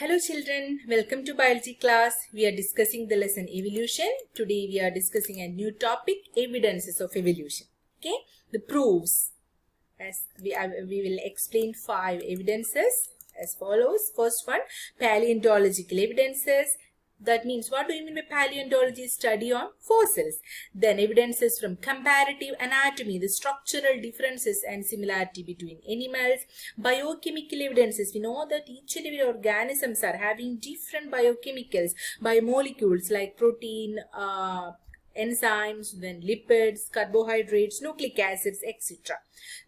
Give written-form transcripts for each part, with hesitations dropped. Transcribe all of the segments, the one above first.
Hello children, welcome to biology class. We are discussing the lesson evolution. Today we are discussing a new topic, evidences of evolution. Okay, the proofs. As we will explain 5 evidences as follows. First one, paleontological evidences. That means, what do you mean by paleontology? Study on fossils. Then evidences from comparative anatomy, the structural differences and similarity between animals. Biochemical evidences, we know that each and every organisms are having different biochemicals, biomolecules like protein, enzymes, then lipids, carbohydrates, nucleic acids, etc.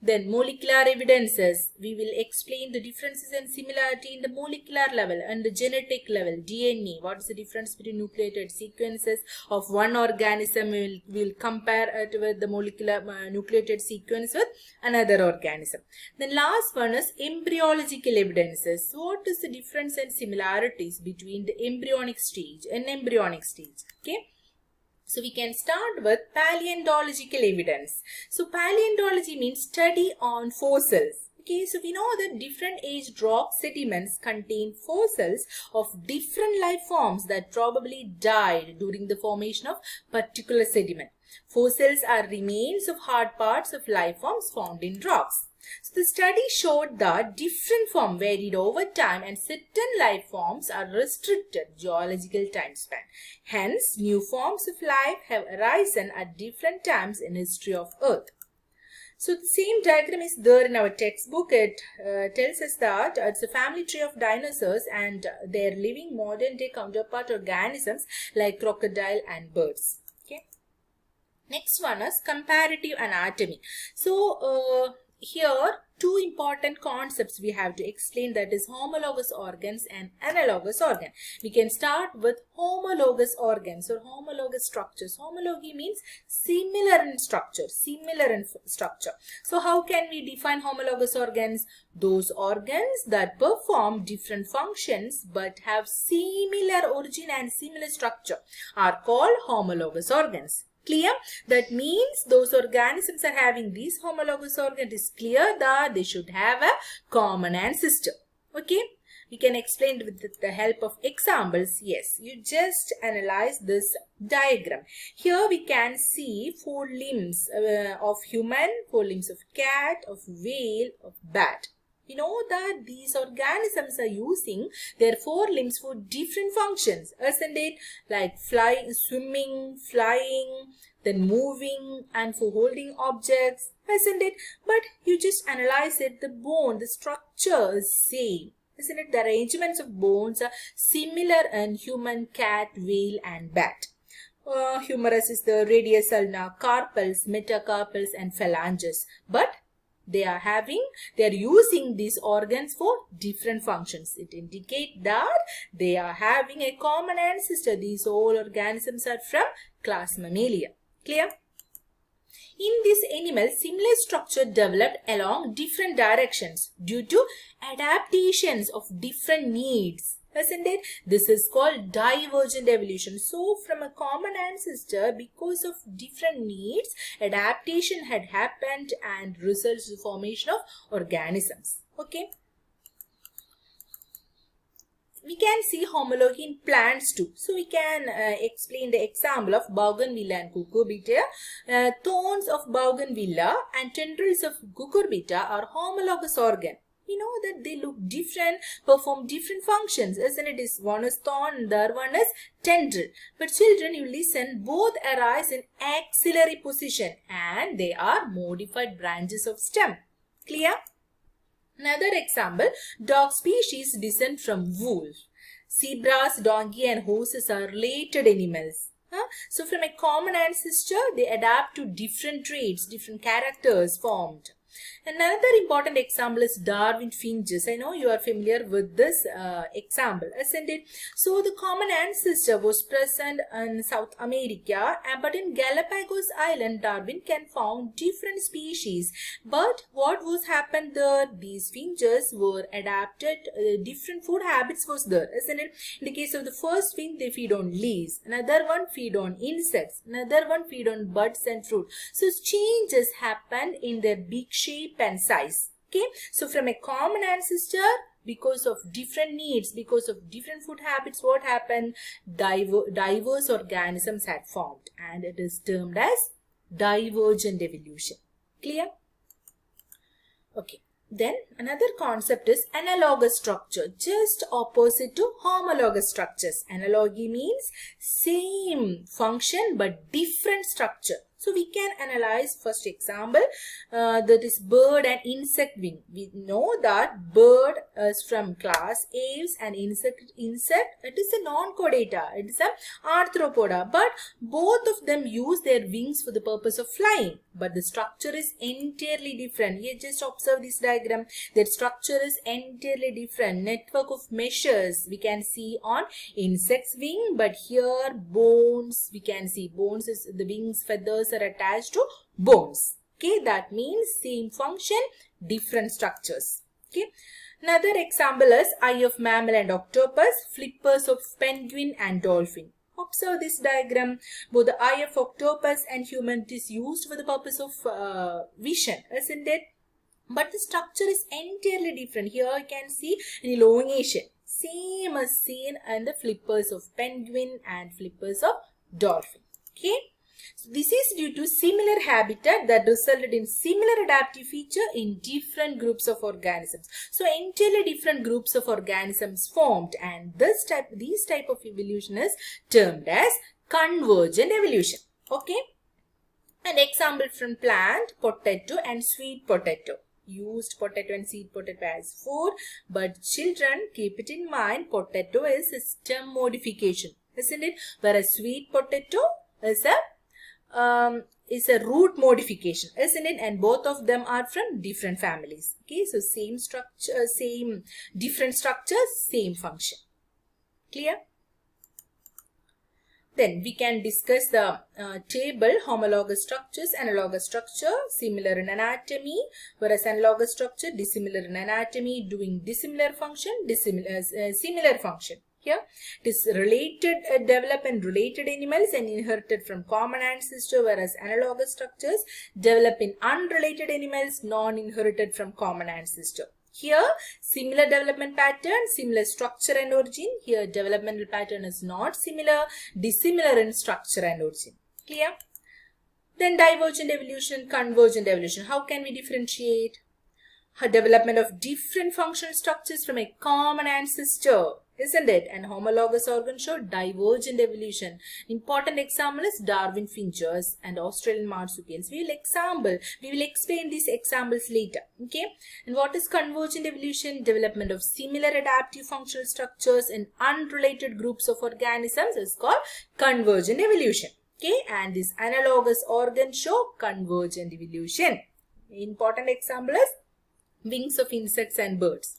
Then molecular evidences, we will explain the differences and similarity in the molecular level and the genetic level, DNA. What is the difference between nucleated sequences of one organism? We will compare it with the molecular nucleated sequence with another organism. Then last one is embryological evidences. What is the difference and similarities between the embryonic stage and embryonic stage? Okay. So we can start with paleontological evidence. So paleontology means study on fossils. Okay, so we know that different aged rock sediments contain fossils of different life forms that probably died during the formation of particular sediment. Fossils are remains of hard parts of life forms found in rocks. So the study showed that different forms varied over time and certain life forms are restricted geological time span. Hence, new forms of life have arisen at different times in history of Earth. So the same diagram is there in our textbook. It tells us that it's a family tree of dinosaurs and their living modern day counterpart organisms like crocodile and birds. Okay. Next one is comparative anatomy. So here, two important concepts we have to explain, that is homologous organs and analogous organ. We can start with homologous organs or homologous structures. Homology means similar in structure, So how can we define homologous organs? Those organs that perform different functions but have similar origin and similar structure are called homologous organs. Clear? That means those organisms are having these homologous organs. It is clear that they should have a common ancestor. Okay? We can explain with the help of examples. Yes, you just analyze this diagram. Here we can see 4 limbs of human, 4 limbs of cat, of whale, of bat. We know that these organisms are using their 4 limbs for different functions, isn't it? Like flying, swimming, flying, then moving, and for holding objects, isn't it? But you just analyze it, the bone, the structure is same, isn't it? The arrangements of bones are similar in human, cat, whale, and bat. Humerus is the radius ulna, carpals, metacarpals, and phalanges. But they are using these organs for different functions. It indicates that they are having a common ancestor. These all organisms are from class Mammalia. Clear? In this animal, similar structure developed along different directions due to adaptations of different needs. Isn't it? This is called divergent evolution. So from a common ancestor, because of different needs, adaptation had happened and results in the formation of organisms. Okay. We can see homology in plants too. So we can explain the example of bougainvillea and cucurbita. Thorns of bougainvillea and tendrils of cucurbita are homologous organ. We know that they look different, perform different functions, isn't it? One is thorn, the other one is tendril. But children, you listen, both arise in axillary position and they are modified branches of stem. Clear? Another example, dog species descend from wolf. Zebras, donkey and horses are related animals. So from a common ancestor, they adapt to different traits, different characters formed. Another important example is Darwin finches. I know you are familiar with this example, isn't it? So the common ancestor was present in South America, but in Galapagos Island, Darwin can found different species. But what was happened there? These finches were adapted, different food habits was there, isn't it? In the case of the first finch, they feed on leaves. Another one feed on insects. Another one feed on buds and fruit. So changes happened in their beak shape and size. Okay, so from a common ancestor, because of different needs, because of different food habits, what happened? Diverse organisms had formed, and it is termed as divergent evolution. Clear? Okay. Then another concept is analogous structure, just opposite to homologous structures. Analogy means same function but different structure. So we can analyze first example, that is bird and insect wing. We know that bird is from class Aves and insect it is a non-chordata, it is a arthropoda, but both of them use their wings for the purpose of flying, but the structure is entirely different. Here just observe this diagram, that structure is entirely different. Network of meshes we can see on insect's wing, but here bones, we can see bones is the wings, feathers are attached to bones. Okay, that means same function, different structures. Okay, another example is eye of mammal and octopus, flippers of penguin and dolphin. Observe this diagram. Both the eye of octopus and human is used for the purpose of vision, isn't it? But the structure is entirely different. Here you can see an elongation, same as seen in the flippers of penguin and flippers of dolphin. Okay. So this is due to similar habitat that resulted in similar adaptive feature in different groups of organisms. So entirely different groups of organisms formed, and these type of evolution is termed as convergent evolution. Okay. An example from plant, potato and sweet potato. Used potato and sweet potato as food, but children keep it in mind, potato is a stem modification, isn't it? Whereas sweet potato is a root modification, isn't it? And both of them are from different families. Okay, so same structure, same different structures, same function. Clear? Then we can discuss the table, homologous structures, analogous structure, similar in anatomy, whereas analogous structure, dissimilar in anatomy, doing dissimilar function, similar function. Here, it is related, developed in related animals and inherited from common ancestor, whereas analogous structures develop in unrelated animals, non-inherited from common ancestor. Here, similar development pattern, similar structure and origin. Here, developmental pattern is not similar, dissimilar in structure and origin. Clear? Then divergent evolution, convergent evolution. How can we differentiate? Development of different functional structures from a common ancestor, isn't it? And homologous organs show divergent evolution. Important example is Darwin finches and Australian marsupials. We will explain these examples later. Okay. And what is convergent evolution? Development of similar adaptive functional structures in unrelated groups of organisms is called convergent evolution. Okay. And this analogous organs show convergent evolution. Important example is wings of insects and birds.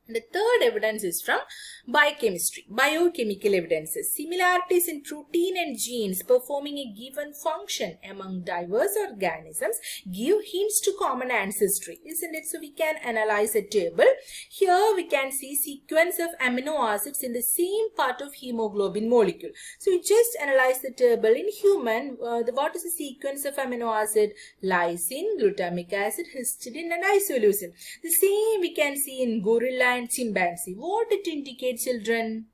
The third evidence is from biochemistry, biochemical evidences. Similarities in protein and genes performing a given function among diverse organisms give hints to common ancestry, isn't it? So we can analyze a table. Here we can see sequence of amino acids in the same part of hemoglobin molecule. So we just analyze the table. In human, what is the sequence of amino acid? Lysine, glutamic acid, histidine and isoleucine. The same we can see in gorilla and chimpanzee. What it indicates, children?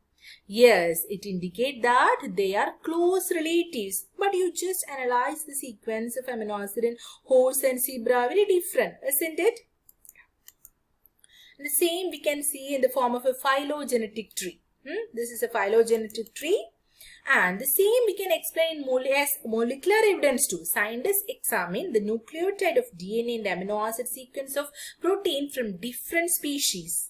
Yes, it indicates that they are close relatives. But you just analyze the sequence of amino acid in horse and zebra, very different, isn't it? The same we can see in the form of a phylogenetic tree. This is a phylogenetic tree. And the same we can explain as molecular evidence too. Scientists examine the nucleotide of DNA and amino acid sequence of protein from different species.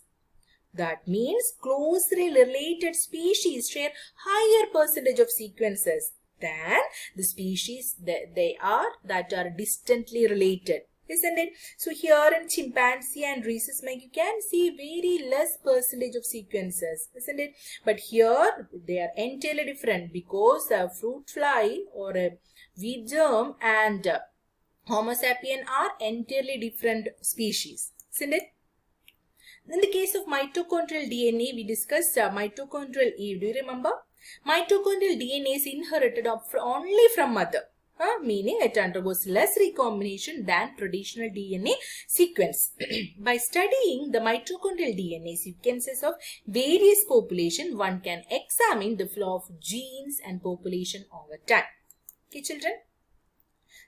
That means closely related species share higher percentage of sequences than the species that are distantly related, isn't it? So here in chimpanzee and rhesus monkey, you can see very less percentage of sequences, isn't it? But here they are entirely different because a fruit fly or a wheat germ and Homo sapien are entirely different species, isn't it? In the case of mitochondrial DNA, we discussed mitochondrial Eve. Do you remember? Mitochondrial DNA is inherited only from mother. meaning it undergoes less recombination than traditional DNA sequence. By studying the mitochondrial DNA sequences of various populations, one can examine the flow of genes and population over time. Okay, children?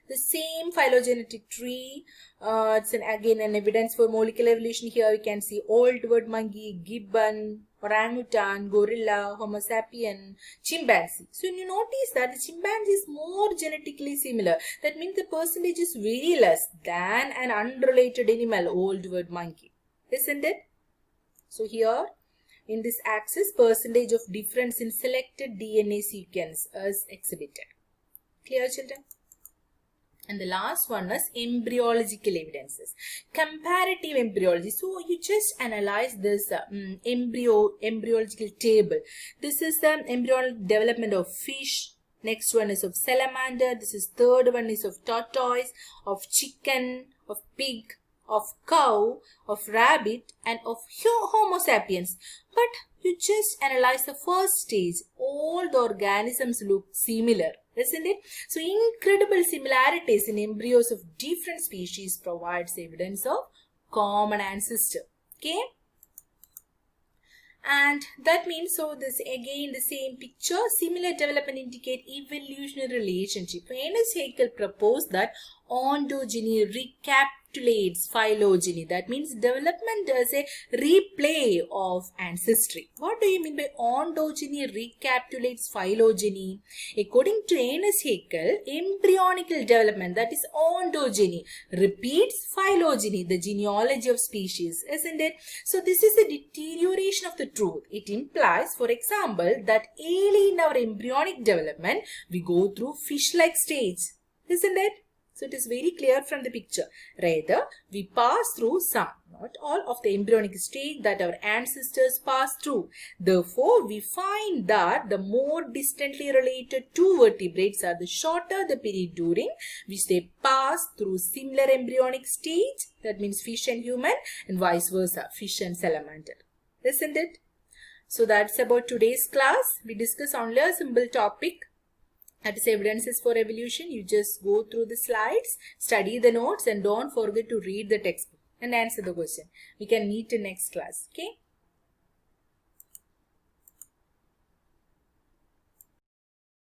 The same phylogenetic tree, it's again an evidence for molecular evolution. Here we can see old wood monkey, gibbon, orangutan, gorilla, homo sapien, chimpanzee. So you notice that the chimpanzee is more genetically similar. That means the percentage is very less than an unrelated animal, old wood monkey. Isn't it? So here in this axis, percentage of difference in selected DNA sequence is exhibited. Clear, children? And the last one is embryological evidences. Comparative embryology. So you just analyze this embryological table. This is the embryonic development of fish. Next one is of salamander. This is third one is of tortoise, of chicken, of pig, of cow, of rabbit, and of Homo sapiens. But you just analyze the first stage. All the organisms look similar, isn't it? So incredible similarities in embryos of different species provides evidence of common ancestor. Okay? And that means, so this again the same picture, similar development indicate evolutionary relationship. Ernest Haeckel proposed that ontogeny recapitulates phylogeny. That means development does a replay of ancestry. What do you mean by ontogeny recapitulates phylogeny? According to Ernest Haeckel, embryonic development, that is ontogeny, repeats phylogeny, the genealogy of species, isn't it? So this is a deterioration of the truth. It implies, for example, that early in our embryonic development, we go through fish-like stage, isn't it? So it is very clear from the picture. Rather, we pass through some, not all of the embryonic stage that our ancestors passed through. Therefore, we find that the more distantly related two vertebrates are the shorter the period during which they pass through similar embryonic stage. That means fish and human, and vice versa, fish and salamander. Isn't it? So that's about today's class. We discuss only a simple topic. That is evidences for evolution. You just go through the slides, study the notes, and don't forget to read the textbook and answer the question. We can meet in next class. Okay.